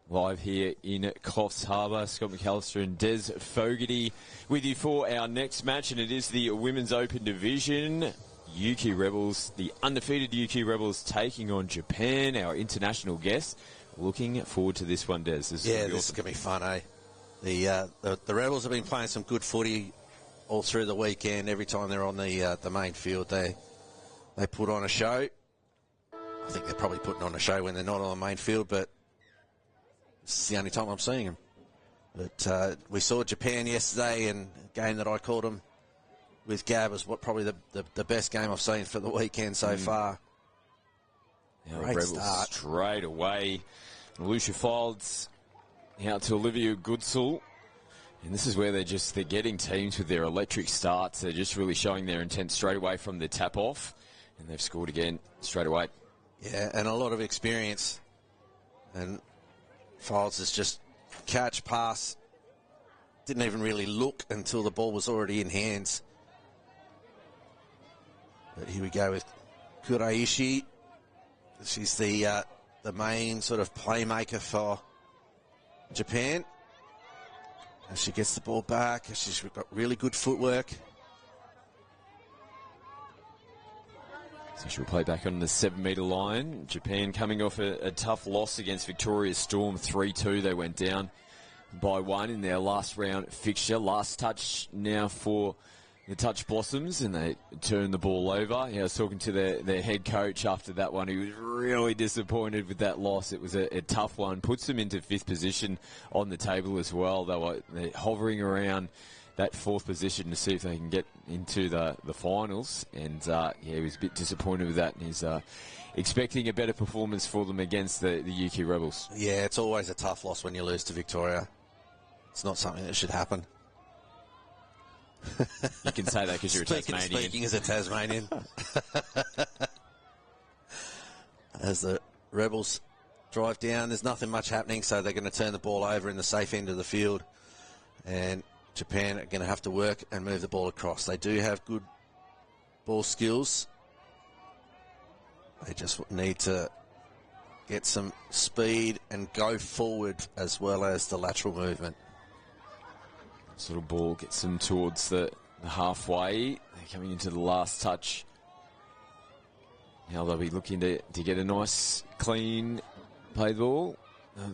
Live here in Coffs Harbour. Scott McAllister and Des Fogarty with you for our next match, and it is the Women's Open Division. UQ Rebels, the undefeated UQ Rebels, taking on Japan, our international guest. Looking forward to this one, Des. This is going to be fun, eh? The Rebels have been playing some good footy all through the weekend. Every time they're on the main field, they put on a show. I think they're probably putting on a show when they're not on the main field, but this is the only time I'm seeing them. But we saw Japan yesterday, and a game that I called them with Gab was probably the best game I've seen for the weekend so far. Now Rebels start straight away. Lucia Fields out to Olivia Goodsall. And this is where they're getting teams with their electric starts. They're just really showing their intent straight away from the tap off. And they've scored again straight away. Yeah, and a lot of experience. And Fields is just catch, pass. Didn't even really look until the ball was already in hands. But here we go with Kuraishi. She's the main sort of playmaker for Japan. As she gets the ball back, she's got really good footwork. So she'll play back on the 7-metre line. Japan coming off a tough loss against Victoria Storm 3-2. They went down by 1 in their last round fixture. Last touch now for the Touch Blossoms, and they turned the ball over. I was talking to their head coach after that one. He was really disappointed with that loss. It was a tough one. Puts them into 5th position on the table as well. They're hovering around that 4th position to see if they can get into the finals. And, he was a bit disappointed with that, and he's expecting a better performance for them against the UQ Rebels. Yeah, it's always a tough loss when you lose to Victoria. It's not something that should happen. You can say that because you're a Tasmanian. Speaking as a Tasmanian. As the Rebels drive down, there's nothing much happening, so they're going to turn the ball over in the safe end of the field. And Japan are going to have to work and move the ball across. They do have good ball skills. They just need to get some speed and go forward as well as the lateral movement. Sort of ball gets them towards the halfway. They're coming into the last touch. Now they'll be looking to get a nice, clean play ball.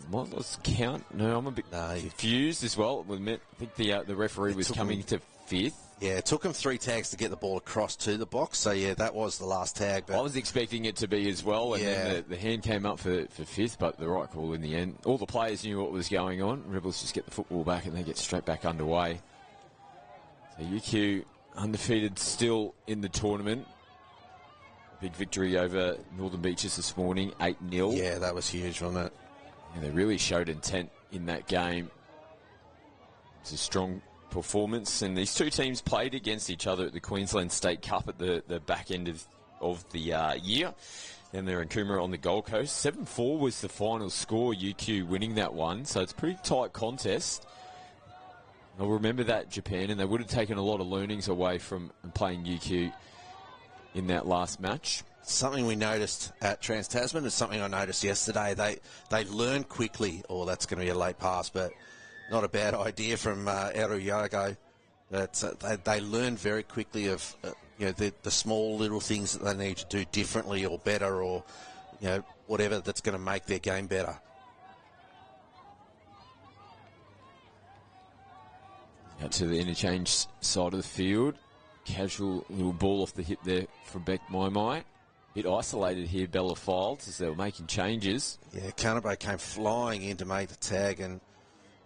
Let's count. No, I'm a bit confused as well. I think the referee was coming to 5th. Yeah, it took them 3 tags to get the ball across to the box. So, yeah, that was the last tag. But I was expecting it to be as well, and then the hand came up for 5th, but the right call in the end. All the players knew what was going on. Rebels just get the football back, and they get straight back underway. So UQ undefeated still in the tournament. Big victory over Northern Beaches this morning, 8-0. Yeah, that was huge, wasn't it? Yeah, they really showed intent in that game. It's a strong performance, and these two teams played against each other at the Queensland State Cup at the back end of the year. Then they're in Coomera on the Gold Coast. 7-4 was the final score, UQ winning that one, so it's a pretty tight contest. I'll remember that, Japan, and they would have taken a lot of learnings away from playing UQ in that last match. Something we noticed at Trans-Tasman is something I noticed yesterday. They learn quickly. Oh, that's going to be a late pass, but not a bad idea from Eru Yago. That they learn very quickly of the small little things that they need to do differently or better, or whatever that's going to make their game better. Out to the interchange side of the field. Casual little ball off the hip there from Beck Mai. Bit isolated here, Bella Fields, as they were making changes. Yeah, Carnaby came flying in to make the tag, and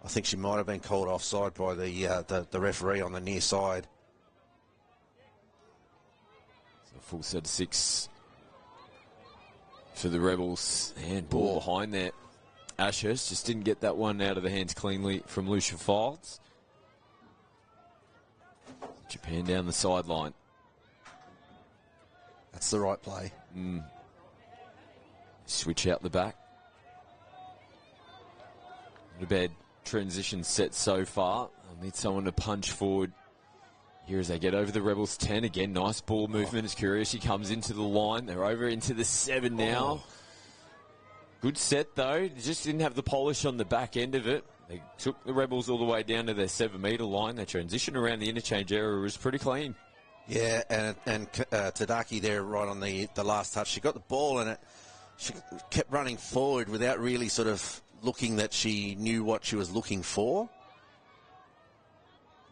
I think she might have been called offside by the referee on the near side. So full set of 6 for the Rebels. And ball behind there. Ashurst just didn't get that one out of the hands cleanly from Lucia Fields. Japan down the sideline. That's the right play. Switch out the back. Not a bad transition set so far. I'll need someone to punch forward here as they get over the Rebels 10. Again, nice ball movement as Kuraishi comes into the line. They're over into the 7 now. Good set, though. They just didn't have the polish on the back end of it. They took the Rebels all the way down to their 7-metre line. Their transition around the interchange area was pretty clean. Yeah, and Tadaki there right on the last touch. She got the ball and she kept running forward without really sort of looking that she knew what she was looking for.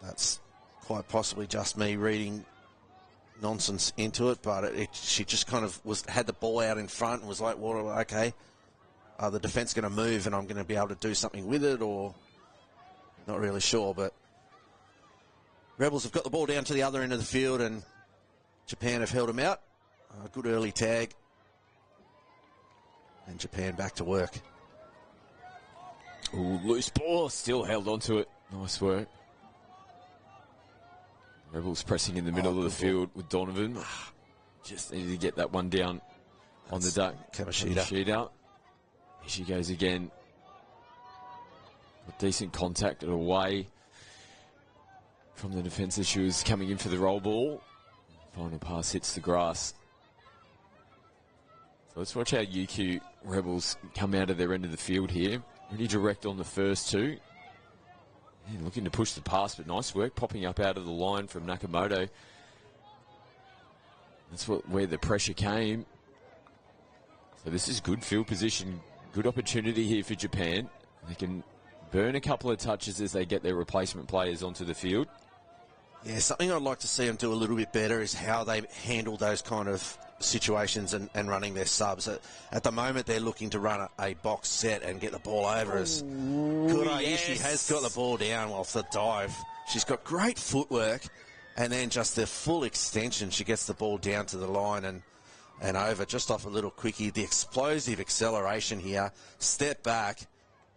That's quite possibly just me reading nonsense into it, but she just kind of had the ball out in front and was like, well, okay, the defence going to move and I'm going to be able to do something with it, or not really sure. But Rebels have got the ball down to the other end of the field and Japan have held them out. A good early tag. And Japan back to work. Ooh, loose ball, still held onto it. Nice work. Rebels pressing in the middle of the field with Donovan. Just needed to get that one down on the duck. Kamishita. Here she goes again. Got decent contact away from the defence as she was coming in for the roll ball. Final pass hits the grass. So let's watch how UQ Rebels come out of their end of the field here. Really direct on the first two. Yeah, looking to push the pass, but nice work popping up out of the line from Nakamoto. That's where the pressure came. So this is good field position, good opportunity here for Japan. They can burn a couple of touches as they get their replacement players onto the field. Yeah, something I'd like to see them do a little bit better is how they handle those kind of situations and running their subs. At the moment, they're looking to run a box set and get the ball over as Kuraishi yes. has got the ball down off the dive. She's got great footwork, and then just the full extension. She gets the ball down to the line and over just off a little quickie. The explosive acceleration here, step back,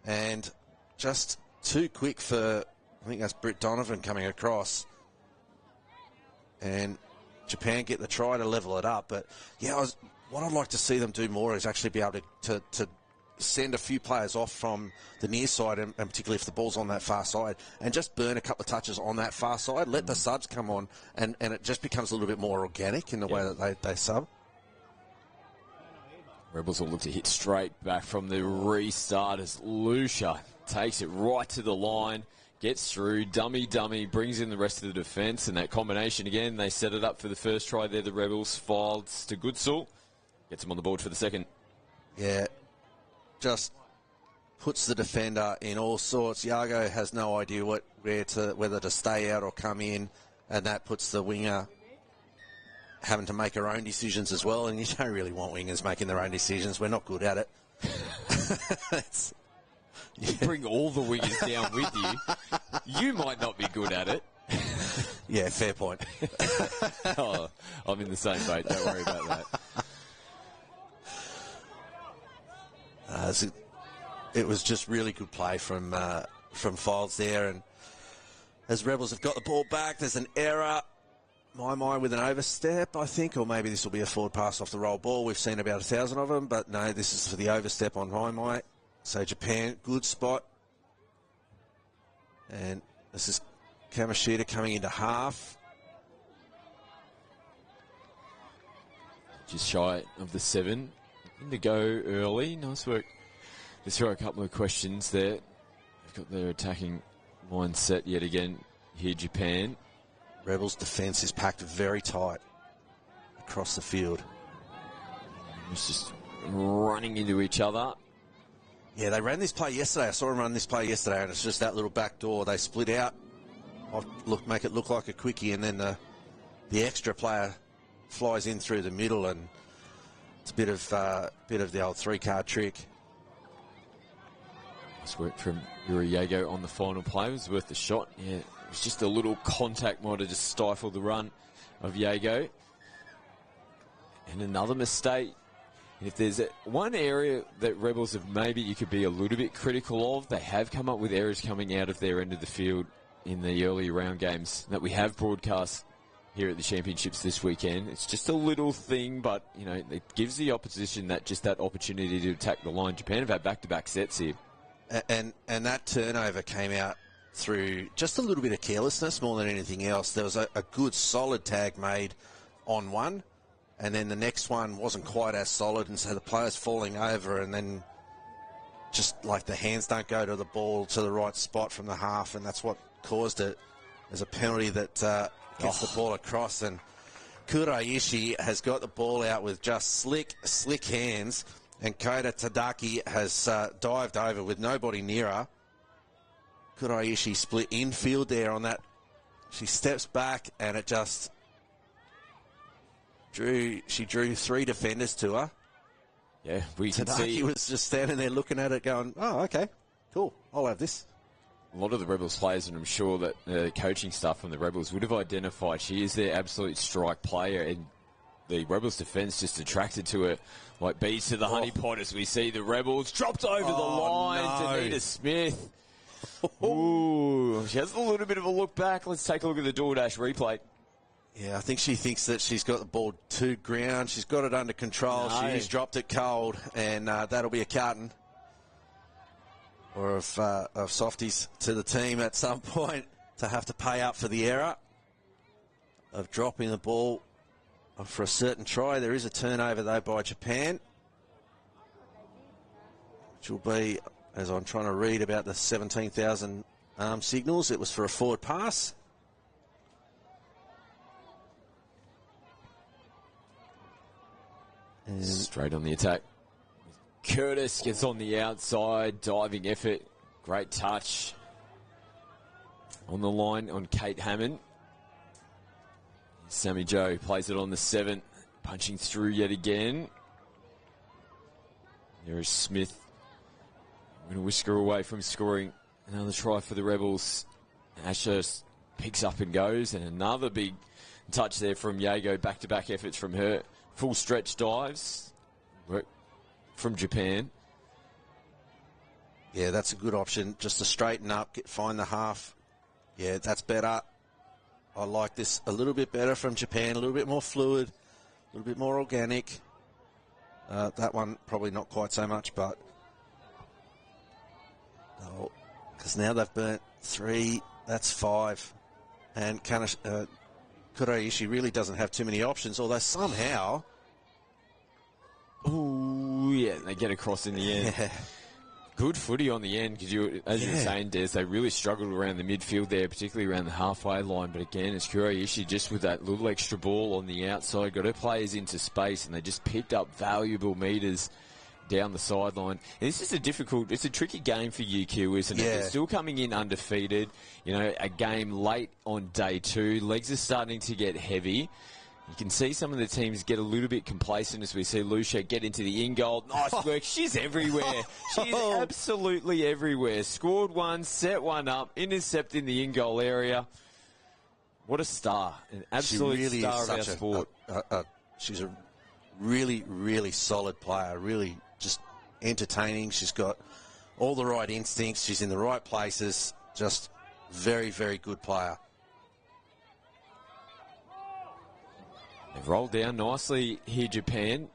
and just too quick for, I think that's Britt Donovan coming across. And Japan get the try to level it up. But, yeah, what I'd like to see them do more is actually be able to send a few players off from the near side, and particularly if the ball's on that far side, and just burn a couple of touches on that far side, let the subs come on, and it just becomes a little bit more organic in the way that they sub. Rebels will look to hit straight back from the restart as Lucia takes it right to the line. Gets through, dummy, brings in the rest of the defence, and that combination again, they set it up for the first try there, the Rebels. Files to Goodsall, gets him on the board for the second. Yeah, just puts the defender in all sorts. Yago has no idea whether to stay out or come in, and that puts the winger having to make her own decisions as well, and you don't really want wingers making their own decisions. We're not good at it. You bring all the wingers down with you. You might not be good at it. Yeah, fair point. Oh, I'm in the same boat. Don't worry about that. It was just really good play from Files there, and as Rebels have got the ball back, there's an error. My with an overstep, I think, or maybe this will be a forward pass off the roll ball. We've seen about 1,000 of them, but no, this is for the overstep on my. So Japan, good spot. And this is Kamishita coming into half. Just shy of the 7. In to go early. Nice work. Let's throw a couple of questions there. They've got their attacking line set yet again here, Japan. Rebels' defence is packed very tight across the field. It's just running into each other. Yeah, they ran this play yesterday. I saw them run this play yesterday, and it's just that little back door. They split out, make it look like a quickie, and then the extra player flies in through the middle, and it's a bit of the old 3-card trick. Nice work from Yuri Yago on the final play. It was worth the shot. Yeah, it was just a little contact might have just stifled the run of Yago. And another mistake. If there's one area that Rebels have maybe you could be a little bit critical of, they have come up with errors coming out of their end of the field in the early round games that we have broadcast here at the Championships this weekend. It's just a little thing, but, you know, it gives the opposition that opportunity to attack the line. Japan have had back-to-back sets here. And that turnover came out through just a little bit of carelessness more than anything else. There was a good, solid tag made on one, and then the next one wasn't quite as solid, and so the players falling over, and then just like the hands don't go to the ball to the right spot from the half, and that's what caused it. There's a penalty that gets the ball across, and Kuraishi has got the ball out with just slick hands, and Kota Tadaki has dived over with nobody near her. Kuraishi split infield there on that. She steps back, and it just drew 3 defenders to her. Yeah, we can Tadaki see was just standing there looking at it going, oh, okay, cool, I'll have this. a lot of the Rebels players, and I'm sure that the coaching staff from the Rebels would have identified she is their absolute strike player, and the Rebels defence just attracted to her like bees to the honey pot as we see the Rebels dropped over the line. No. Danita Smith. Ooh, she has a little bit of a look back. Let's take a look at the DoorDash replay. Yeah, I think she thinks that she's got the ball to ground. She's got it under control. No. She's dropped it cold, and that'll be a carton or of softies to the team at some point to have to pay up for the error of dropping the ball for a certain try. There is a turnover, though, by Japan, which will be, as I'm trying to read about the 17,000 signals, it was for a forward pass. And Straight on the attack. Curtis gets on the outside, diving effort, great touch on the line on Kate Hammond. Sammy Joe plays it on the 7, punching through yet again. There is Smith. Going to whisk her away from scoring another try for the Rebels. Asher picks up and goes, and another big touch there from Yago. Back-to-back efforts from her. Full stretch dives from Japan. yeah, that's a good option, just to straighten up, find the half. Yeah, that's better. I like this a little bit better from Japan, a little bit more fluid, a little bit more organic. That one probably not quite so much, but because now they've burnt 3, that's 5. And Kuraishi really doesn't have too many options, although somehow... Ooh, yeah, they get across in the end. Yeah. Good footy on the end, because as you were saying, Des, they really struggled around the midfield there, particularly around the halfway line. But again, it's Kuraishi just with that little extra ball on the outside, got her players into space, and they just picked up valuable metres down the sideline. And this is it's a tricky game for UQ, isn't it? Yeah. They're still coming in undefeated. You know, a game late on day 2. Legs are starting to get heavy. You can see some of the teams get a little bit complacent as we see Lucia get into the in-goal. Nice work. She's everywhere. She's absolutely everywhere. Scored one, set one up, intercepting the in-goal area. What a star. An absolute really star is of our such sport. She's a really, really solid player, really just entertaining. She's got all the right instincts. She's in the right places. Just very, very good player. They've rolled down nicely here, Japan.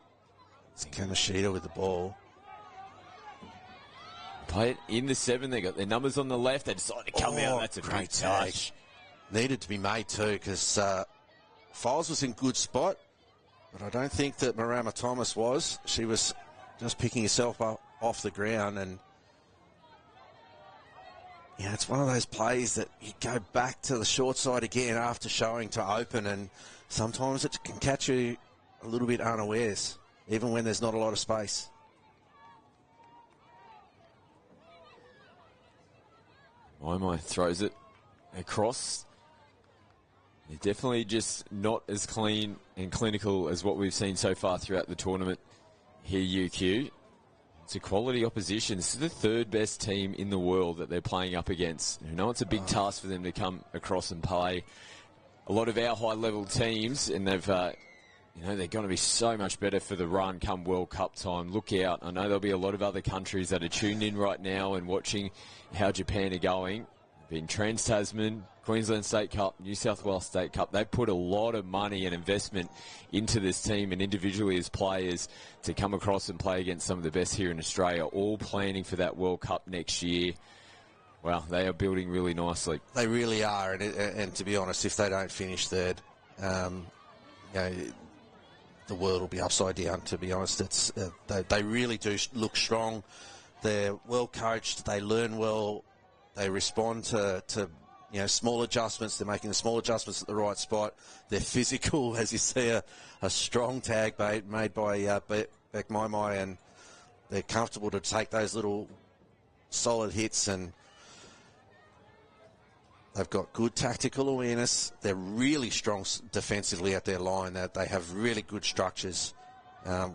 It's Kamishita with the ball. Play it in the 7. They got their numbers on the left. They decide to come out. That's a great touch. Needed to be made too, because Files was in good spot, but I don't think that Marama Thomas was. She was just picking herself up off the ground, and yeah, it's one of those plays that you go back to the short side again after showing to open, and sometimes it can catch you a little bit unawares, even when there's not a lot of space. Maimai throws it across. They're definitely just not as clean and clinical as what we've seen so far throughout the tournament here, UQ. It's a quality opposition. This is the 3rd best team in the world that they're playing up against. You know, it's a big task for them to come across and play a lot of our high-level teams, and they've, they're going to be so much better for the run come World Cup time. Look out. I know there'll be a lot of other countries that are tuned in right now and watching how Japan are going. Been Trans-Tasman, Queensland State Cup, New South Wales State Cup. They've put a lot of money and investment into this team and individually as players to come across and play against some of the best here in Australia, all planning for that World Cup next year. Well, they are building really nicely. They really are, and to be honest, if they don't finish 3rd, the world will be upside down, to be honest. It's they really do look strong. They're well coached. They learn well. They respond to small adjustments. They're making the small adjustments at the right spot. They're physical, as you see a strong tag made by Beck Mai, and they're comfortable to take those little solid hits, and they've got good tactical awareness. They're really strong defensively at their line. They have really good structures.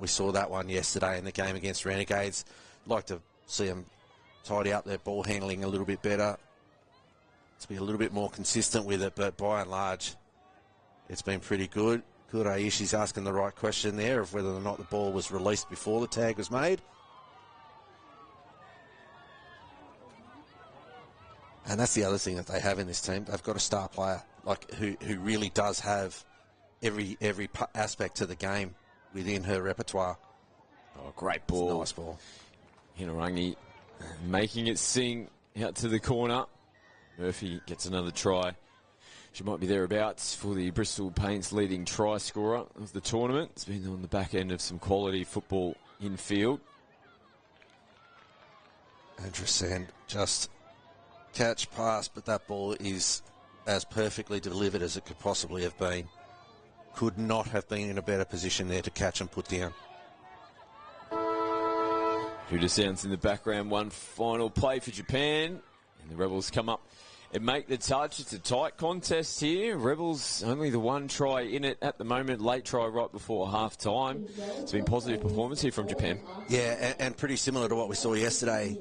We saw that one yesterday in the game against Renegades. Like to see them tidy up their ball handling a little bit better, to be a little bit more consistent with it, but by and large, it's been pretty good. Good, Aishi's asking the right question there of whether or not the ball was released before the tag was made. And that's the other thing that they have in this team. They've got a star player who really does have every aspect to the game within her repertoire. Oh, great ball. Nice ball. Hinarangi making it sing out to the corner. Murphy gets another try. She might be thereabouts for the Bristol Paints leading try scorer of the tournament. It's been on the back end of some quality football infield. Andrew Sand just catch, pass, but that ball is as perfectly delivered as it could possibly have been. Could not have been in a better position there to catch and put down. Huda sounds in the background. One final play for Japan. And the Rebels come up and make the touch. It's a tight contest here. Rebels only the one try in it at the moment. Late try right before half time. It's been positive performance here from Japan. Yeah, and pretty similar to what we saw yesterday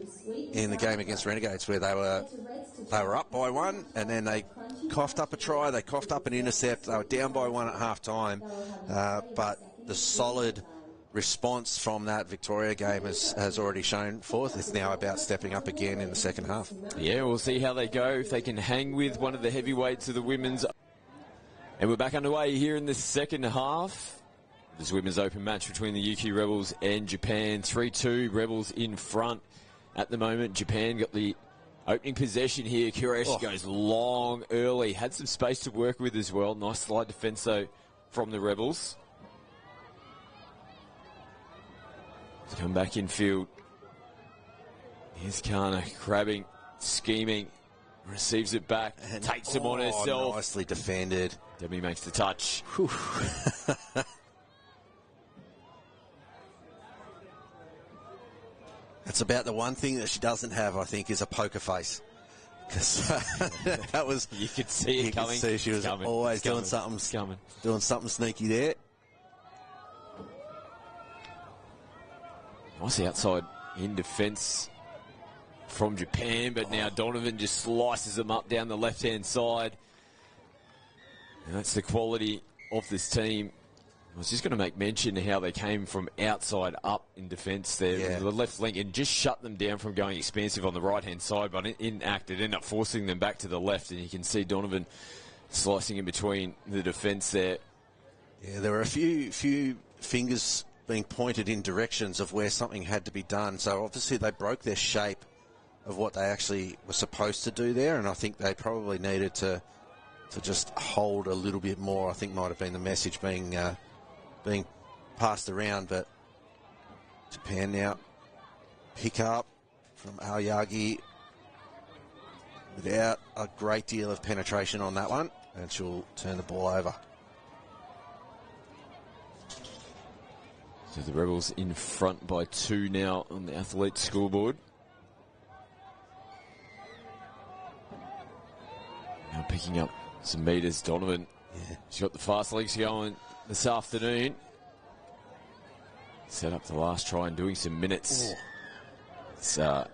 in the game against Renegades, where they were up by one and then they coughed up a try, they coughed up an intercept. They were down by one at half time, but the solid response from that Victoria game has already shown forth. It's now about stepping up again in the second half. Yeah, we'll see how they go, if they can hang with one of the heavyweights of the women's. And we're back underway here in the second half. This women's open match between the UK Rebels and Japan. 3-2, Rebels in front at the moment. Japan got the opening possession here. Kureshi goes long early. Had some space to work with as well. Nice slide defence, though, from the Rebels. Come back in field. Here's Kana grabbing, scheming, receives it back, and takes him on herself. Nicely defended. Debbie makes the touch. That's about the one thing that she doesn't have, I think, is a poker face. Because that was, you could see it coming. You could see she was always doing something sneaky there. Nice outside in defence from Japan, but now Donovan just slices them up down the left-hand side. And that's the quality of this team. I was just going to make mention of how they came from outside up in defence there. Yeah. The left flank and just shut them down from going expansive on the right-hand side, but in act, it ended up forcing them back to the left, and you can see Donovan slicing in between the defence there. Yeah, there were a few fingers being pointed in directions of where something had to be done. So obviously they broke their shape of what they actually were supposed to do there, and I think they probably needed to just hold a little bit more. I think might have been the message being passed around, but Japan now pick up from Aoyagi without a great deal of penetration on that one, and she'll turn the ball over. So the Rebels in front by 2 now on the Athlete scoreboard. Now picking up some metres, Donovan. Yeah. She's got the fast legs going this afternoon. Set up the last try and doing some minutes. It's might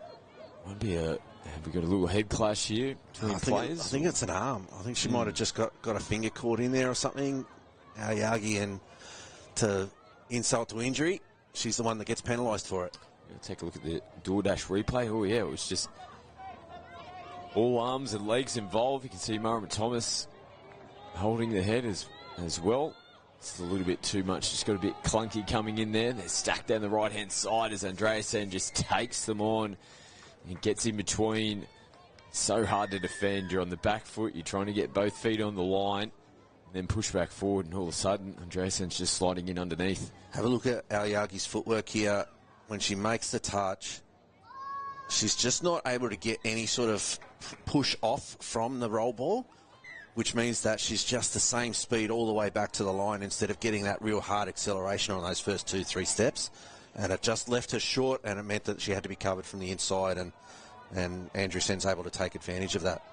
be have we got a little head clash here between players? I think it's an arm. I think she might have just got a finger caught in there or something. Aoyagi, and to insult to injury, she's the one that gets penalised for it. Take a look at the DoorDash replay. Oh, yeah, it was just all arms and legs involved. You can see Mara Thomas holding the head as well. It's a little bit too much. Just got a bit clunky coming in there. They're stacked down the right-hand side as Andreasen just takes them on and gets in between. So hard to defend. You're on the back foot. You're trying to get both feet on the line. Then push back forward, and all of a sudden, Andreasen's just sliding in underneath. Have a look at Aoyagi's footwork here. When she makes the touch, she's just not able to get any sort of push off from the roll ball, which means that she's just the same speed all the way back to the line instead of getting that real hard acceleration on those first 2-3 steps. And it just left her short, and it meant that she had to be covered from the inside, and Andrew Sen's able to take advantage of that.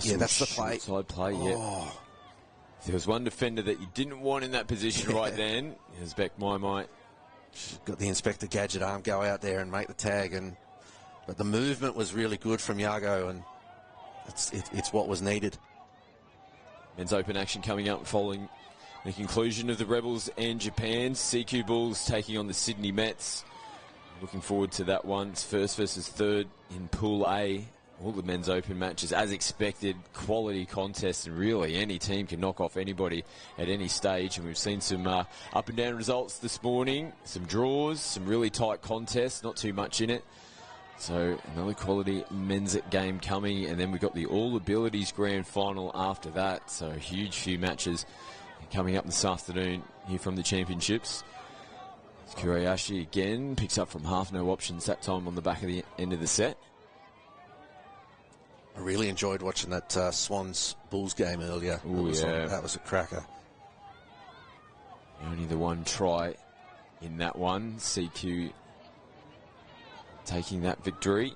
Yeah, that's the play. Side play, yeah. Oh. If there was one defender that you didn't want in that position right then, it was Beck Maimai. Got the Inspector Gadget arm go out there and make the tag, but the movement was really good from Yago, and it's what was needed. Men's Open action coming up following the conclusion of the Rebels and Japan. CQ Bulls taking on the Sydney Mets. Looking forward to that one. It's first versus third in Pool A. All the Men's Open matches, as expected, quality contests, and really any team can knock off anybody at any stage. And we've seen some up and down results this morning, some draws, some really tight contests, not too much in it. So another quality men's game coming, and then we've got the All Abilities Grand Final after that. So a huge few matches coming up this afternoon here from the championships. Kureyashi again picks up from half, no options that time on the back of the end of the set. I really enjoyed watching that Swans Bulls game earlier. Ooh, That was a cracker. Only the one try in that one. CQ taking that victory.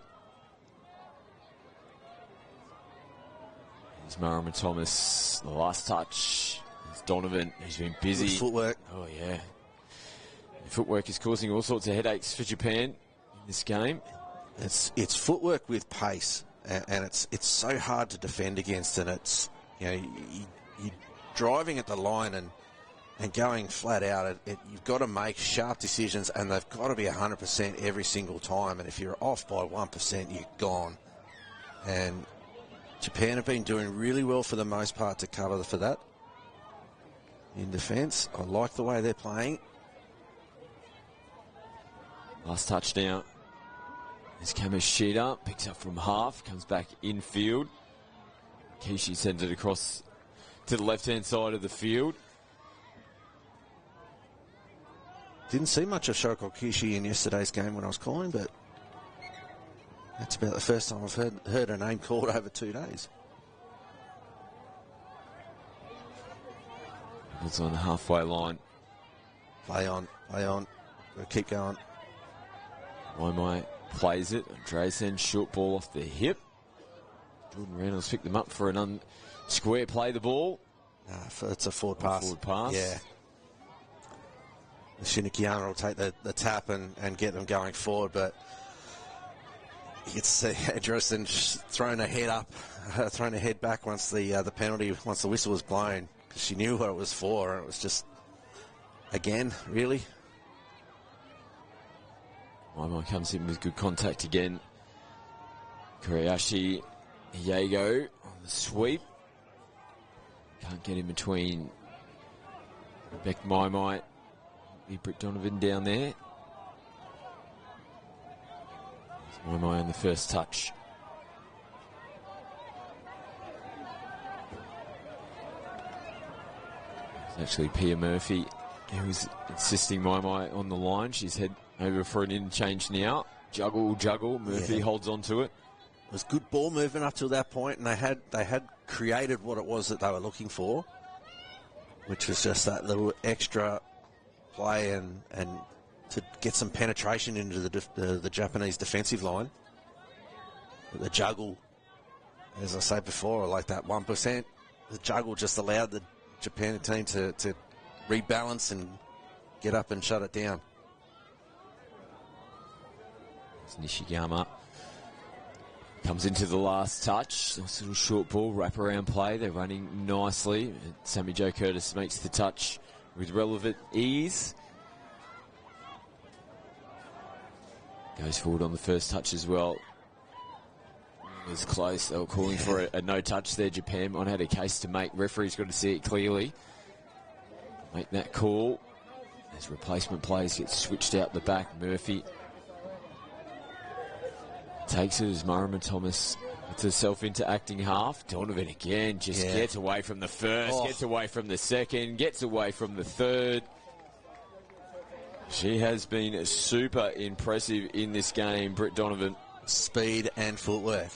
Here's Marama Thomas. The last touch. It's Donovan, who's been busy. Good footwork. Oh, yeah. The footwork is causing all sorts of headaches for Japan in this game. It's footwork with pace. And it's so hard to defend against, and it's, you're driving at the line and going flat out. You've got to make sharp decisions, and they've got to be 100% every single time. And if you're off by 1%, you're gone. And Japan have been doing really well for the most part to cover for that in defence. I like the way they're playing. Last touch now. There's Kamishita, picks up from half, comes back infield. Kishi sends it across to the left-hand side of the field. Didn't see much of Shoko Kishi in yesterday's game when I was calling, but that's about the first time I've heard her name called over 2 days. It's on the halfway line. Play on. We'll keep going. Maimai plays it. Andresen, short ball off the hip. Jordan Reynolds picked them up for an square play the ball. It's a forward pass. Forward pass. Yeah. Shinikiana will take the tap and get them going forward, but you get to see Andresen throwing her head up, throwing her head back once the penalty, once the whistle was blown, because she knew what it was for, and it was just, again, really. Maimai comes in with good contact again. Kureyashi, Yago on the sweep. Can't get in between Beck Maimai, Britt Donovan down there. There's Maimai on the first touch. It's actually Pia Murphy who's insisting Maimai on the line. She's head over for an interchange now. Juggle. Murphy holds on to it. It was good ball movement up to that point, and they had created what it was that they were looking for, which was just that little extra play and to get some penetration into the Japanese defensive line. But the juggle, as I said before, like that 1%, the juggle just allowed the Japan team to rebalance and get up and shut it down. Nishigama comes into the last touch. Nice little short ball, wraparound play. They're running nicely. Sammy Jo Curtis makes the touch with relevant ease. Goes forward on the first touch as well. It was close. They were calling for a no touch there. Japan might have had a case to make. Referee's got to see it clearly. Make that call. As replacement players get switched out the back. Murphy takes it as Marama Thomas puts herself into acting half. Donovan again just gets away from the first, gets away from the second, gets away from the third. She has been super impressive in this game, Britt Donovan. Speed and footwork.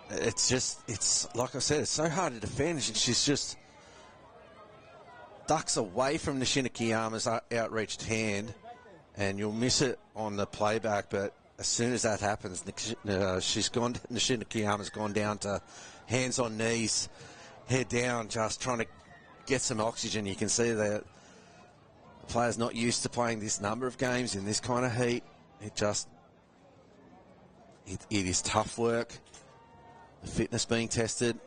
It's like I said, it's so hard to defend. She's just ducks away from Nishina Kiyama's outreached hand, and you'll miss it on the playback, but as soon as that happens, Nishina Kiyama's gone down to hands on knees, head down, just trying to get some oxygen. You can see that the player's not used to playing this number of games in this kind of heat. It is tough work. The fitness being tested.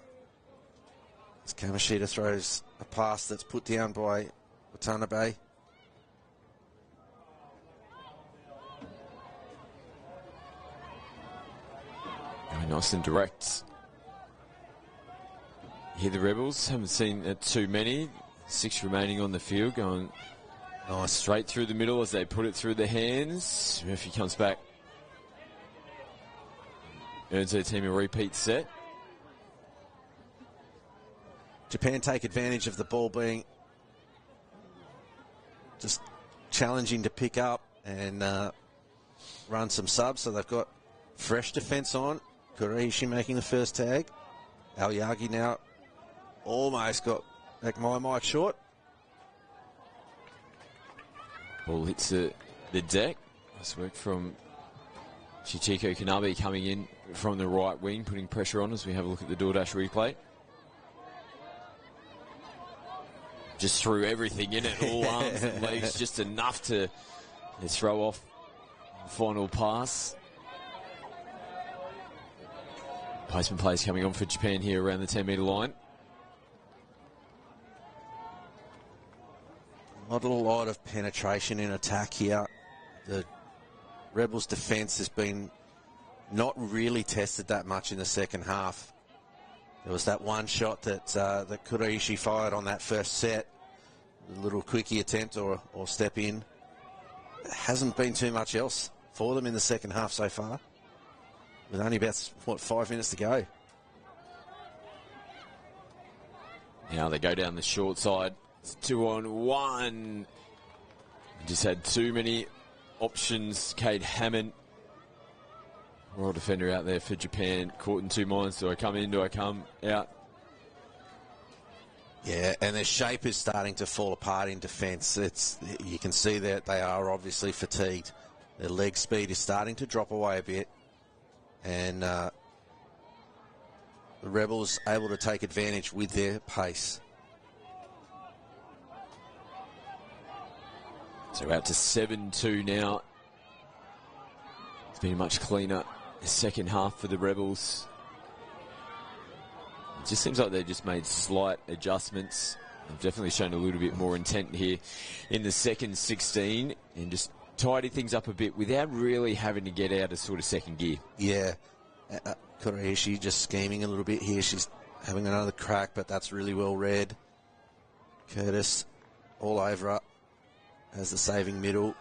As Kamoshida throws a pass that's put down by Watanabe. Going nice and direct. Here the Rebels haven't seen too many. 6 remaining on the field, going nice straight through the middle as they put it through the hands. Murphy comes back. Earns her team a repeat set. Japan take advantage of the ball being just challenging to pick up and run some subs. So they've got fresh defence on. Kuraishi making the first tag. Aoyagi now almost got Mike short. Ball hits the deck. Nice work from Chichiko Kanabe coming in from the right wing, putting pressure on as we have a look at the DoorDash replay. Just threw everything in it, all arms and legs, just enough to throw off the final pass. Placement plays coming on for Japan here around the 10-metre line. Not a lot of penetration in attack here. The Rebels' defence has been not really tested that much in the second half. There was that one shot that Kuraishi fired on that first set. A little quickie attempt or step in. There hasn't been too much else for them in the second half so far. With only about, 5 minutes to go. Now they go down the short side. It's 2-on-1. Just had too many options. Cade Hammond, royal defender out there for Japan, caught in two minds. Do I come in? Do I come out? Yeah, and their shape is starting to fall apart in defence. You can see that they are obviously fatigued. Their leg speed is starting to drop away a bit, and the Rebels able to take advantage with their pace. So we're out to 7-2 now. It's been a much cleaner second half for the Rebels. It just seems like they've just made slight adjustments. They've definitely shown a little bit more intent here in the second 16 and just tidy things up a bit without really having to get out of sort of second gear. Yeah. Kuraishi just scheming a little bit here. She's having another crack, but that's really well read. Curtis all over her as the saving middle.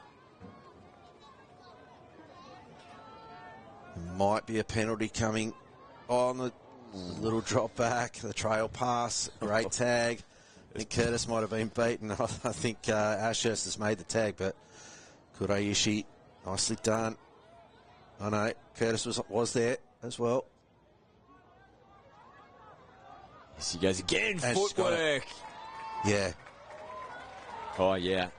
Might be a penalty coming on the little drop back, the trail pass, great tag. I think Curtis might have been beaten. I think Ashurst has made the tag, but Kuraishi, nicely done. I know Curtis was there as well. Yes, he goes again. Footwork. Yeah. Oh, yeah.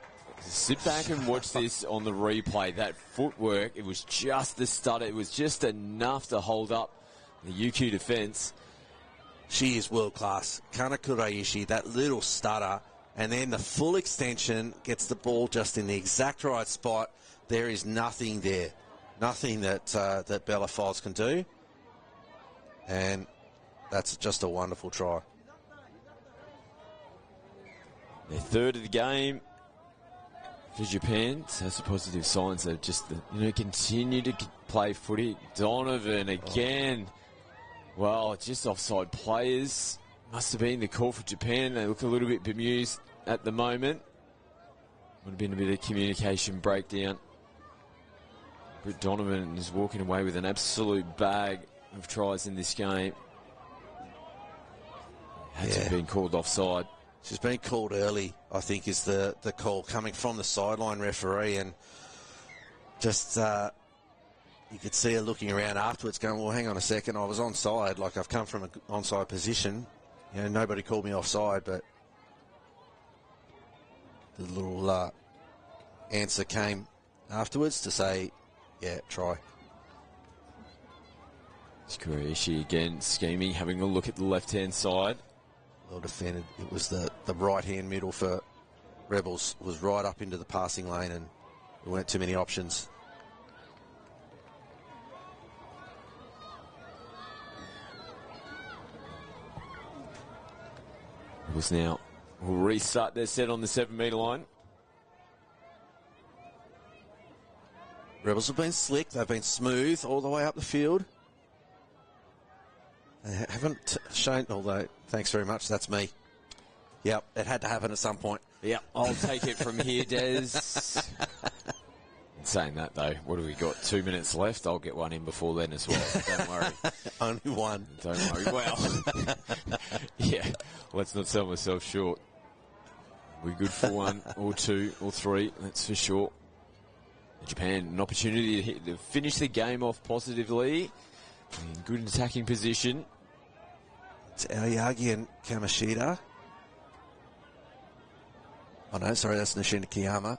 Sit back and watch this on the replay. That footwork, it was just the stutter. It was just enough to hold up the UQ defence. She is world class. Kana Kuraishi, that little stutter, and then the full extension, gets the ball just in the exact right spot. There is nothing there. Nothing that Bella Files can do. And that's just a wonderful try. Their third of the game for Japan. So that's a positive sign. So just continue to play footy. Donovan again. Well, just offside players. Must have been the call for Japan. They look a little bit bemused at the moment. Would have been a bit of communication breakdown. Britt Donovan is walking away with an absolute bag of tries in this game. Had to have been called offside. She's been called early, I think, is the call coming from the sideline referee, and just you could see her looking around afterwards going, well, hang on a second, I was onside, like I've come from an onside position. You know, nobody called me offside, but the little answer came afterwards to say, yeah, try. Qureshi again scheming, having a look at the left-hand side. Well defended. It was the right-hand middle for Rebels, was right up into the passing lane, and there weren't too many options. Rebels now will restart their set on the 7-metre line. Rebels have been slick. They've been smooth all the way up the field. They haven't shown, although, thanks very much, that's me. Yep, it had to happen at some point. Yep, I'll take it from here, Des. In saying that, though, what do we got? 2 minutes left. I'll get one in before then as well. Don't worry. Only one. Don't worry. Well, yeah, let's not sell myself short. We're good for 1 or 2 or 3, that's for sure. Japan, an opportunity to finish the game off positively. In good attacking position. It's Aoyagi and Kamishita. Oh, no, sorry, that's Nishina Kiyama.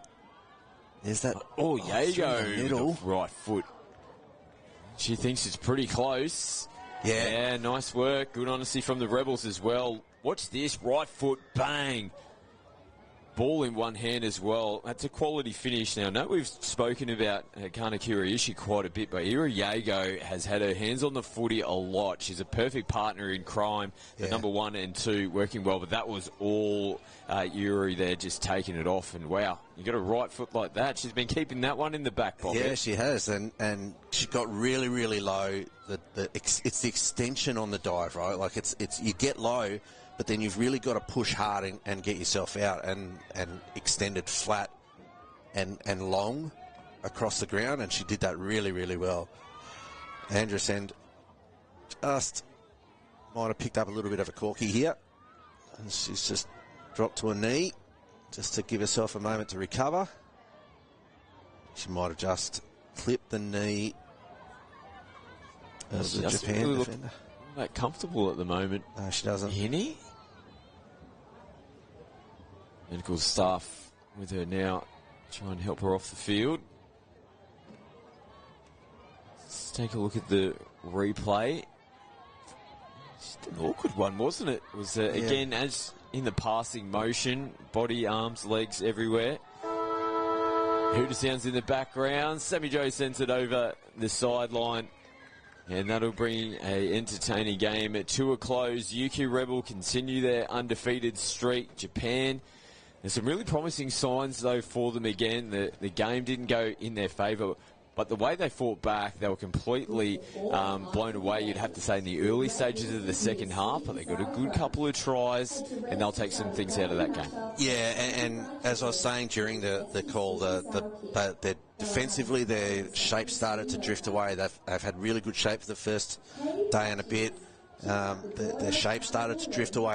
There's that. Oh, Yago. Middle. Right foot. She thinks it's pretty close. Yeah, nice work. Good honesty from the Rebels as well. Watch this. Right foot. Bang. Ball in one hand as well. That's a quality finish. Now, I know we've spoken about Kana Kiriishi quite a bit, but Ira Yago has had her hands on the footy a lot. She's a perfect partner in crime. The number 1 and 2 working well, but that was all Yuri there just taking it off. And wow, you got a right foot like that. She's been keeping that one in the back pocket. Yeah, she has, and she got really, really low. It's the extension on the dive, right? Like it's you get low, but then you've really got to push hard and get yourself out and extend it flat and long across the ground, and she did that really, really well. Andresen just might have picked up a little bit of a corky here, and she's just dropped to a knee just to give herself a moment to recover. She might have just clipped the knee of the Japan really defender. Not that comfortable at the moment. No, she doesn't. Henny? Medical staff with her now, try and help her off the field. Let's take a look at the replay. Just an awkward one, wasn't it? It was, again, as in the passing motion, body, arms, legs everywhere. Hooter sounds in the background. Sammy Joe sends it over the sideline. And that'll bring an entertaining game to a close. UQ Rebel continue their undefeated streak. Japan, there's some really promising signs, though, for them again. The game didn't go in their favour, but the way they fought back, they were completely blown away, you'd have to say, in the early stages of the second half. But they got a good couple of tries, and they'll take some things out of that game. Yeah, and as I was saying during the call, the defensively, their shape started to drift away. They've had really good shape for the first day and a bit. Their shape started to drift away.